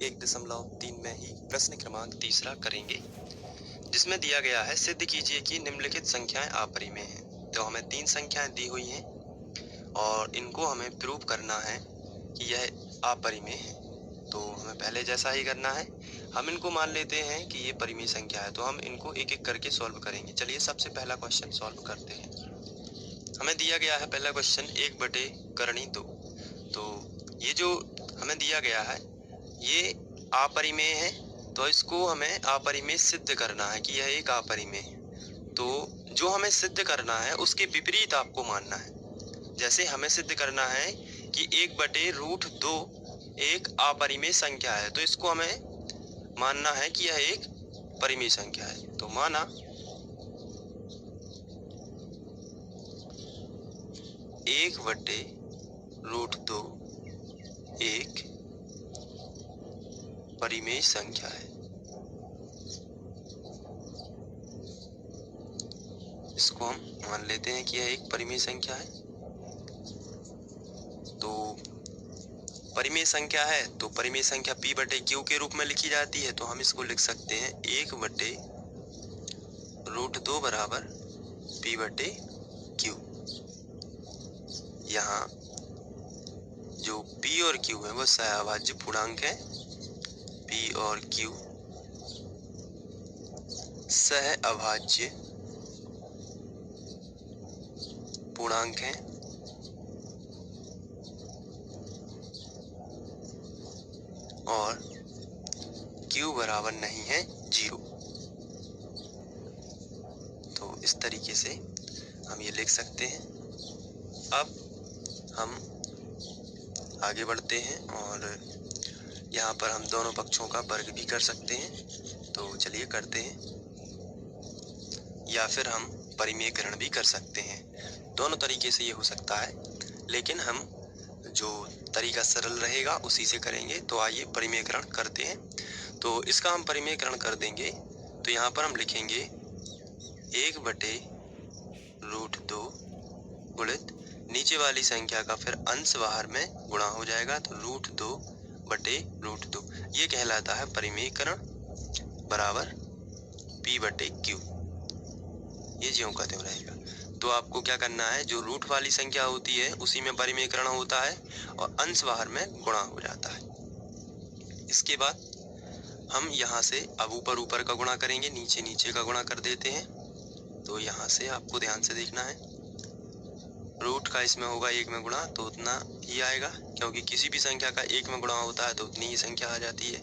1.3 में ही प्रश्न क्रमांक तीसरा करेंगे, जिसमें दिया गया है सिद्ध कीजिए कि निम्नलिखित संख्याएं अपरिमेय हैं। तो हमें 3 संख्याएं दी हुई हैं और इनको हमें प्रूव करना है कि यह अपरिमेय है। तो हमें पहले जैसा ही करना है, हम इनको मान लेते हैं कि ये परिमेय संख्या है, तो हम इनको एक एक करके सॉल्व करेंगे। चलिए सबसे पहला क्वेश्चन सॉल्व करते हैं। हमें दिया गया है पहला क्वेश्चन 1/2। तो ये जो हमें दिया गया है ये अपरिमेय है, तो इसको हमें अपरिमेय सिद्ध करना है कि यह एक अपरिमेय है। तो जो हमें सिद्ध करना है उसके विपरीत आपको मानना है। जैसे हमें सिद्ध करना है कि 1/√2 एक अपरिमेय संख्या है, तो इसको हमें मानना है कि यह एक परिमेय संख्या है। तो माना 1/√2 एक परिमेय संख्या है। इसको हम मान लेते हैं कि यह एक परिमेय संख्या है। तो परिमेय संख्या है तो परिमेय संख्या p/q के रूप में लिखी जाती है। तो हम इसको लिख सकते हैं 1/√2 बराबर p/q। यहाँ जो p और q है वो सहअभाज्य पूर्णांक है। p और q सहअभाज्य पूर्णांक है और q बराबर नहीं है 0। तो इस तरीके से हम ये लिख सकते हैं। अब हम आगे बढ़ते हैं और यहाँ पर हम दोनों पक्षों का वर्ग भी कर सकते हैं। तो चलिए करते हैं, या फिर हम परिमेयकरण भी कर सकते हैं। दोनों तरीके से ये हो सकता है, लेकिन हम जो तरीका सरल रहेगा उसी से करेंगे। तो आइए परिमेयकरण करते हैं। तो इसका हम परिमेयकरण कर देंगे। तो यहाँ पर हम लिखेंगे 1/√2 गुणित नीचे वाली संख्या का फिर अंश बाहर में गुणा हो जाएगा, तो √2/√2 ये कहलाता है परिमेयकरण बराबर p/q। ये ज्यों का त्यों रहेगा। तो आपको क्या करना है, जो रूट वाली संख्या होती है उसी में परिमेयकरण होता है और अंश बाहर में गुणा हो जाता है। इसके बाद हम यहाँ से अब ऊपर ऊपर का गुणा करेंगे, नीचे नीचे का गुणा कर देते हैं। तो यहाँ से आपको ध्यान से देखना है, रूट का इसमें होगा 1 में गुणा तो उतना ही आएगा, क्योंकि किसी भी संख्या का 1 में गुणा होता है तो उतनी ही संख्या आ जाती है।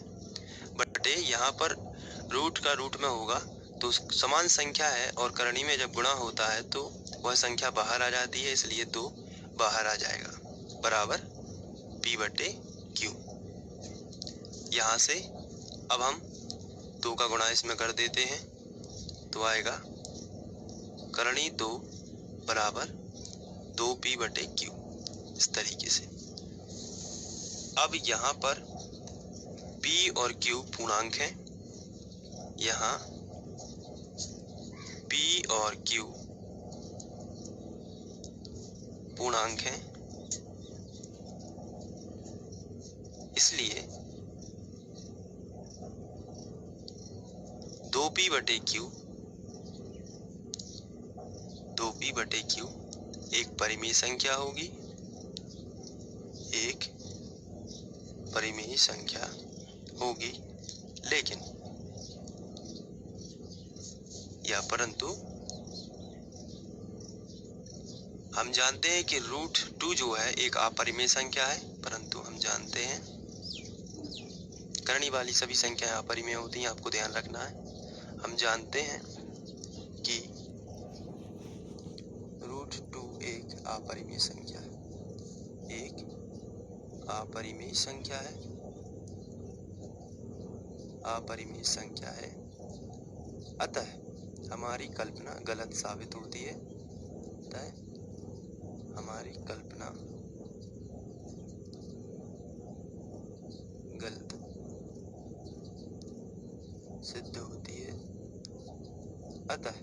बटे यहाँ पर रूट का रूट में होगा तो समान संख्या है और करनी में जब गुणा होता है तो वह संख्या बाहर आ जाती है, इसलिए 2 बाहर आ जाएगा बराबर p/q। यहाँ से अब हम 2 का गुणा इसमें कर देते हैं तो आएगा करणी 2 बराबर 2p/q। इस तरीके से अब यहाँ पर p और q पूर्णांक हैं। यहाँ p और q पूर्णांक हैं, इसलिए 2p/q एक परिमेय संख्या होगी, एक परिमेय संख्या होगी। लेकिन या परंतु हम जानते हैं कि √2 जो है एक अपरिमेय संख्या है, परंतु हम जानते हैं करनी वाली सभी संख्याएं अपरिमेय होती हैं, आपको ध्यान रखना है। हम जानते हैं कि √2 एक अपरिमेय संख्या है, एक अपरिमेय संख्या है, अपरिमेय संख्या है। अतः हमारी कल्पना गलत साबित होती है, अतः हमारी कल्पना गलत सिद्ध होती है। अतः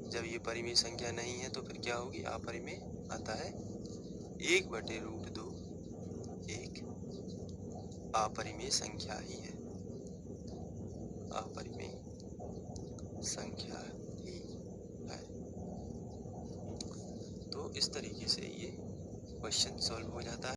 जब ये परिमेय संख्या नहीं है तो फिर क्या होगी, अपरिमेय। अतः 1/√2 एक अपरिमेय संख्या ही है, अपरिमेय संख्या ही है। तो इस तरीके से ये क्वेश्चन सॉल्व हो जाता है।